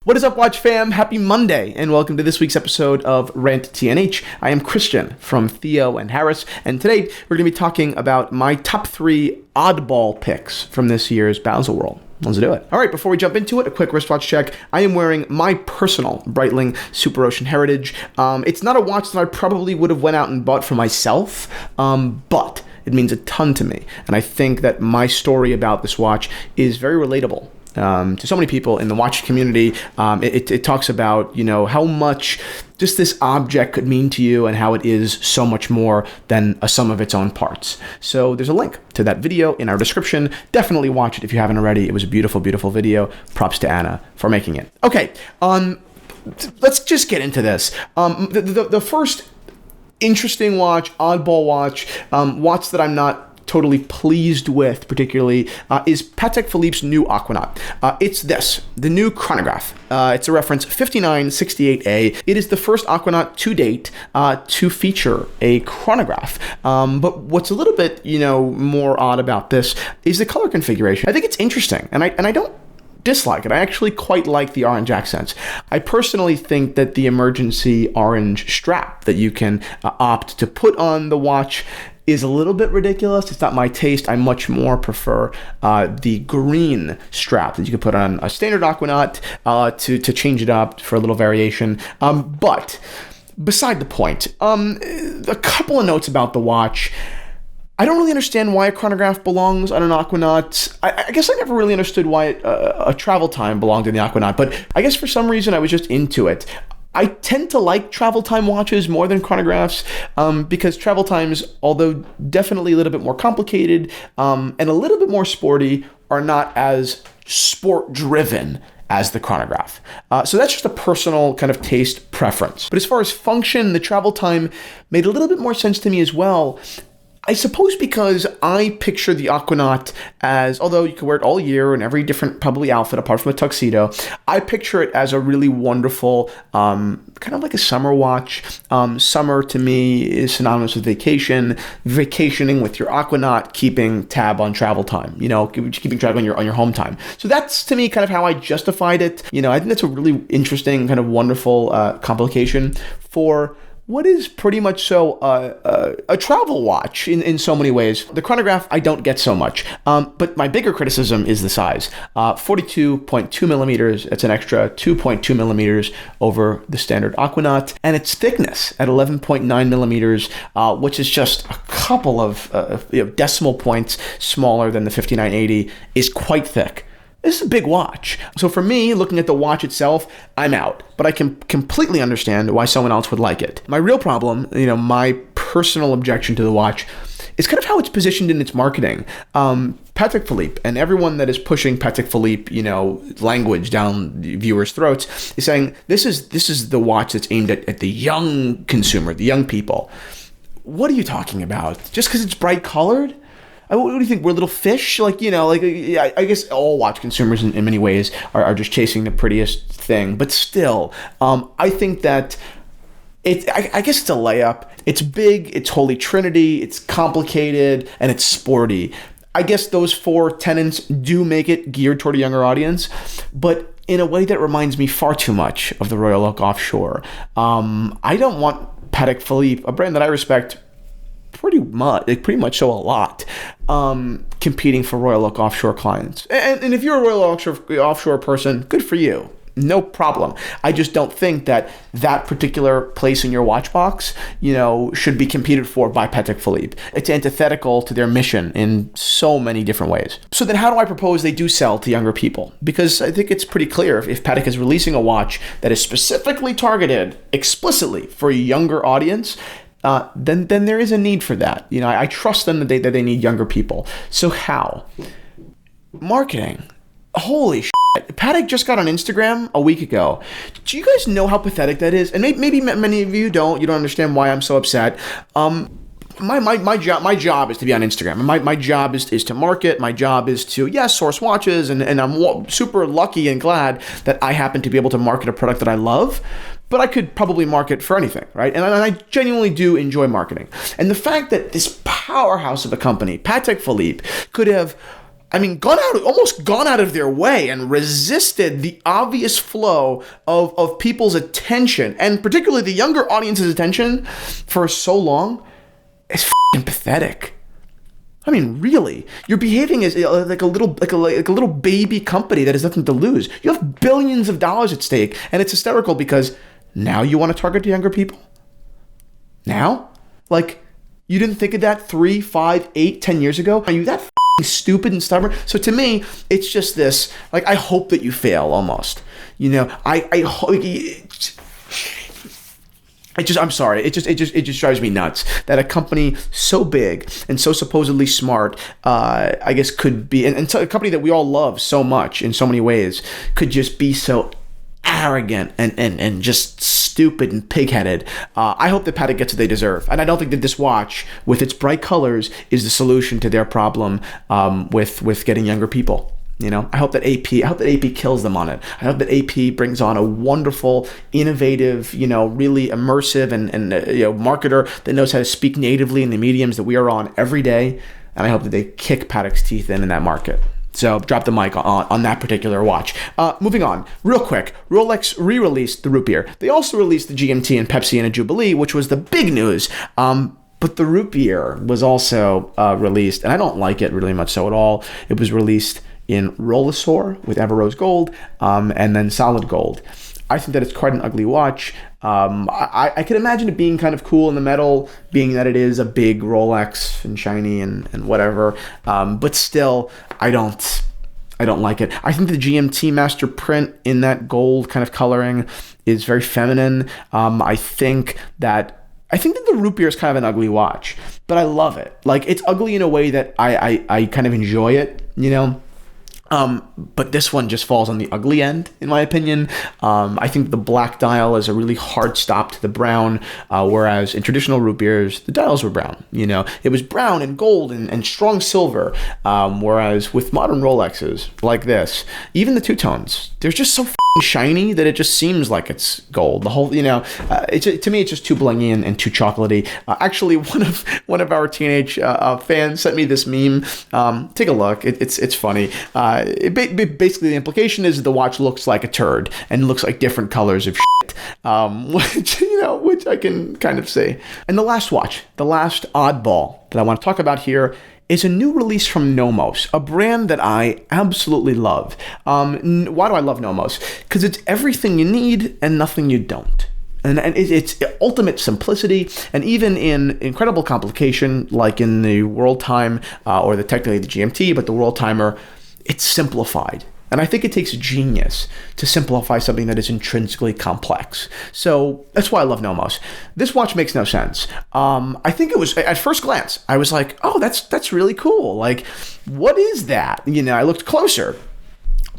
What is up, Watch fam? Happy Monday, and welcome to this week's episode of RANT&H. I am Christian from Theo and Harris, and today we're going to be talking about my top 3 oddball picks from this year's Baselworld. Let's do it. All right, before we jump into it, a quick wristwatch check. I am wearing my personal Breitling Super Ocean Heritage. It's not a watch that I probably would have went out and bought for myself, but it means a ton to me, and I think that my story about this watch is very relatable to so many people in the watch community. It talks about, how much just this object could mean to you and how it is so much more than a sum of its own parts. So there's a link to that video in our description. Definitely watch it if you haven't already. It was a beautiful, beautiful video. Props to Anna for making it. Okay, let's just get into this. The first interesting watch, oddball watch, watch that I'm not totally pleased with particularly, is Patek Philippe's new Aquanaut. It's the new chronograph. It's a reference 5968A. It is the first Aquanaut to date to feature a chronograph. But what's a little bit, more odd about this is the color configuration. I think it's interesting, and I don't dislike it. I actually quite like the orange accents. I personally think that the emergency orange strap that you can opt to put on the watch is a little bit ridiculous. It's not my taste. I much more prefer the green strap that you can put on a standard Aquanaut to change it up for a little variation. But beside the point, a couple of notes about the watch. I don't really understand why a chronograph belongs on an Aquanaut. I guess I never really understood why a travel time belonged in the Aquanaut, but I guess for some reason I was just into it. I tend to like travel time watches more than chronographs because travel times, although definitely a little bit more complicated and a little bit more sporty, are not as sport-driven as the chronograph. So that's just a personal kind of taste preference. But as far as function, the travel time made a little bit more sense to me as well. I suppose because I picture the Aquanaut as, although you can wear it all year in every different probably outfit apart from a tuxedo, I picture it as a really wonderful, kind of like a summer watch. Summer to me is synonymous with vacation, vacationing with your Aquanaut, keeping tab on travel time, keeping track on your home time. So that's to me kind of how I justified it. I think that's a really interesting, kind of wonderful complication for what is pretty much so a travel watch in so many ways. The chronograph, I don't get so much. But my bigger criticism is the size. 42.2 millimeters. It's an extra 2.2 millimeters over the standard Aquanaut. And its thickness at 11.9 millimeters, which is just a couple of decimal points smaller than the 5980, is quite thick. This is a big watch. So for me, looking at the watch itself, I'm out. But I can completely understand why someone else would like it. My real problem, my personal objection to the watch is kind of how it's positioned in its marketing. Patek Philippe and everyone that is pushing Patek Philippe, language down viewers' throats is saying this is the watch that's aimed at the young consumer, the young people. What are you talking about? Just because it's bright colored? What do you think? We're little fish? I guess all watch consumers in many ways are just chasing the prettiest thing. But still, I think that I guess it's a layup. It's big, it's Holy Trinity, it's complicated, and it's sporty. I guess those 4 tenets do make it geared toward a younger audience, but in a way that reminds me far too much of the Royal Oak Offshore. I don't want Patek Philippe, a brand that I respect pretty much so a lot, competing for Royal Oak Offshore clients. And if you're a Royal Oak Offshore person, good for you. No problem. I just don't think that particular place in your watch box, should be competed for by Patek Philippe. It's antithetical to their mission in so many different ways. So then how do I propose they do sell to younger people? Because I think it's pretty clear if Patek is releasing a watch that is specifically targeted explicitly for a younger audience, then there is a need for that. I trust them that they need younger people. So how? Marketing. Holy shit. Patek just got on Instagram a week ago. Do you guys know how pathetic that is? And maybe many of you don't. You don't understand why I'm so upset. My job is to be on Instagram. My job is to market. My job is to, source watches. And I'm super lucky and glad that I happen to be able to market a product that I love. But I could probably market for anything, right? And I genuinely do enjoy marketing. And the fact that this powerhouse of a company, Patek Philippe, could have almost gone out of their way and resisted the obvious flow of people's attention, and particularly the younger audience's attention, for so long, is f***ing pathetic. I mean, really, you're behaving as like a little baby company that has nothing to lose. You have billions of dollars at stake, and it's hysterical because now you want to target the younger people. Now, like, you didn't think of that 3, 5, 8, 10 years ago? Are you that stupid and stubborn? So to me, it's just this, like, I hope that you fail almost. You know, I hope. I'm sorry. It just drives me nuts that a company so big and so supposedly smart, I guess, could be, and so a company that we all love so much in so many ways, could just be so arrogant and just stupid and pig-headed. I hope that Patek gets what they deserve, and I don't think that this watch, with its bright colors, is the solution to their problem with getting younger people. You know, I hope that AP kills them on it. I hope that AP brings on a wonderful, innovative, you know, really immersive and marketer that knows how to speak natively in the mediums that we are on every day. And I hope that they kick Patek's teeth in that market. So drop the mic on that particular watch. Moving on, real quick, Rolex re-released the root beer. They also released the GMT and Pepsi and a Jubilee, which was the big news. But the root beer was also released, and I don't like it really much so at all. It was released in Rolex with Everose Gold, and then Solid Gold. I think that it's quite an ugly watch. I can imagine it being kind of cool in the metal, being that it is a big Rolex and shiny and whatever. But still, I don't like it. I think the GMT master print in that gold kind of coloring is very feminine. I think that the root beer is kind of an ugly watch, but I love it. Like, it's ugly in a way that I kind of enjoy it, you know? But this one just falls on the ugly end, in my opinion. I think the black dial is a really hard stop to the brown, whereas in traditional root beers, the dials were brown. You know, it was brown and gold and strong silver, whereas with modern Rolexes like this, even the two-tones, they're just so shiny that it just seems like it's gold. The whole, you know, to me, it's just too blingy and too chocolatey. Actually, one of our teenage fans sent me this meme. Take a look. It's funny. Basically, the implication is the watch looks like a turd and looks like different colors of shit, which I can kind of see. And the last watch, the last oddball that I want to talk about here, is a new release from Nomos, a brand that I absolutely love. Why do I love Nomos? Because it's everything you need and nothing you don't. And it's ultimate simplicity, and even in incredible complication, like in the World Time, or technically the GMT, but the World Timer, it's simplified. And I think it takes genius to simplify something that is intrinsically complex. So that's why I love Nomos. This watch makes no sense. I think it was, at first glance, I was like, oh, that's really cool. Like, what is that? You know, I looked closer.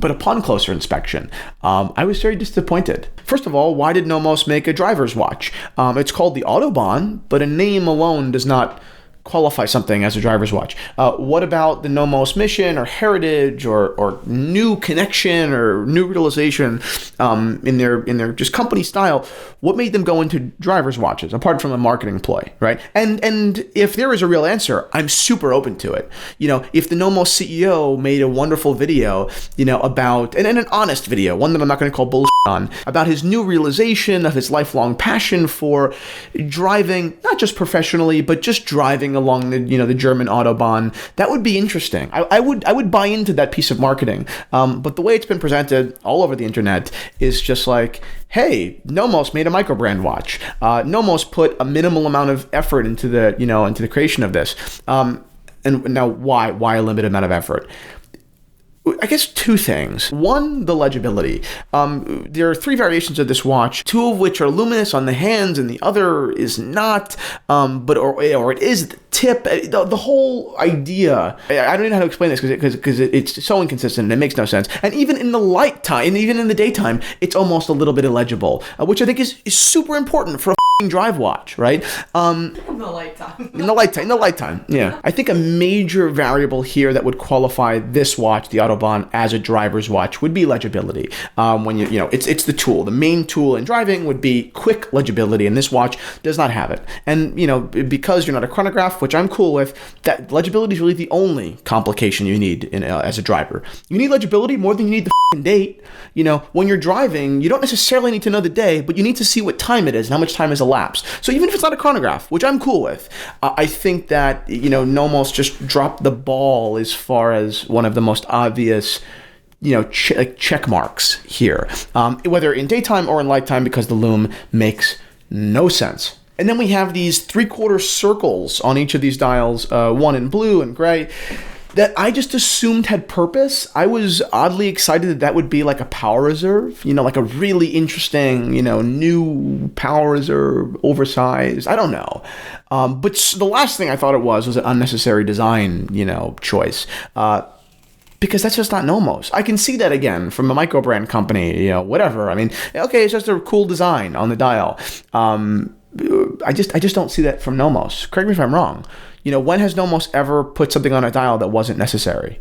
But upon closer inspection, I was very disappointed. First of all, why did Nomos make a driver's watch? It's called the Autobahn, but a name alone does not qualify something as a driver's watch. What about the Nomos mission or heritage or new connection or new realization in their just company style? What made them go into driver's watches apart from a marketing ploy, right? And if there is a real answer, I'm super open to it. You know, if the Nomos CEO made a wonderful video, you know, about and an honest video, one that I'm not going to call bullshit on, about his new realization of his lifelong passion for driving, not just professionally, but just driving along the German Autobahn, that would be interesting. I would buy into that piece of marketing. But the way it's been presented all over the internet is just like, hey, Nomos made a micro brand watch. Nomos put a minimal amount of effort into the creation of this. And now why a limited amount of effort? I guess two things. One, the legibility. There are three variations of this watch, two of which are luminous on the hands and the other is not, or it is the tip. The whole idea, I don't even know how to explain this because it's so inconsistent and it makes no sense. And even in the light time, and even in the daytime, it's almost a little bit illegible, which I think is super important for a drive watch, right? In the lifetime. In the lifetime, yeah. I think a major variable here that would qualify this watch, the Autobahn, as a driver's watch would be legibility. When you know, it's the tool. The main tool in driving would be quick legibility, and this watch does not have it. And, you know, because you're not a chronograph, which I'm cool with, that legibility is really the only complication you need as a driver. You need legibility more than you need the date. You know, when you're driving, you don't necessarily need to know the day, but you need to see what time it is and how much time has elapsed. So even if it's not a chronograph, which I'm cool with, I think that, you know, Nomos just dropped the ball as far as one of the most obvious, you know, check marks here, whether in daytime or in nighttime, because the lume makes no sense. And then we have these 3/4 circles on each of these dials, one in blue and gray, that I just assumed had purpose. I was oddly excited that that would be like a power reserve, you know, like a really interesting, you know, new power reserve, oversized. I don't know. But the last thing I thought it was an unnecessary design, you know, choice. Because that's just not Nomos. I can see that again from a micro brand company, you know, whatever. I mean, okay, it's just a cool design on the dial. I just don't see that from Nomos. Correct me if I'm wrong. You know, when has Nomos ever put something on a dial that wasn't necessary?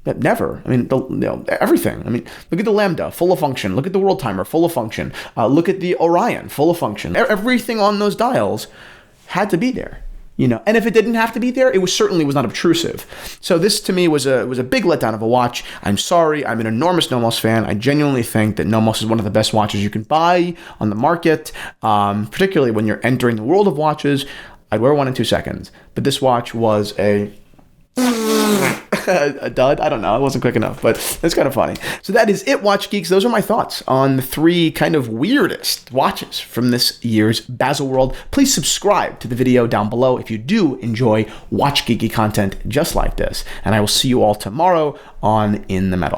Never. I mean, you know, everything. I mean, look at the Lambda, full of function. Look at the World Timer, full of function. Look at the Orion, full of function. Everything on those dials had to be there. You know, and if it didn't have to be there, it certainly was not obtrusive. So this to me was a big letdown of a watch. I'm sorry, I'm an enormous Nomos fan. I genuinely think that Nomos is one of the best watches you can buy on the market, particularly when you're entering the world of watches. I'd wear one in 2 seconds, but this watch was a dud. I don't know. It wasn't quick enough, but it's kind of funny. So that is it, Watch Geeks. Those are my thoughts on the 3 kind of weirdest watches from this year's Baselworld. Please subscribe to the video down below if you do enjoy watch geeky content just like this. And I will see you all tomorrow on In the Metal.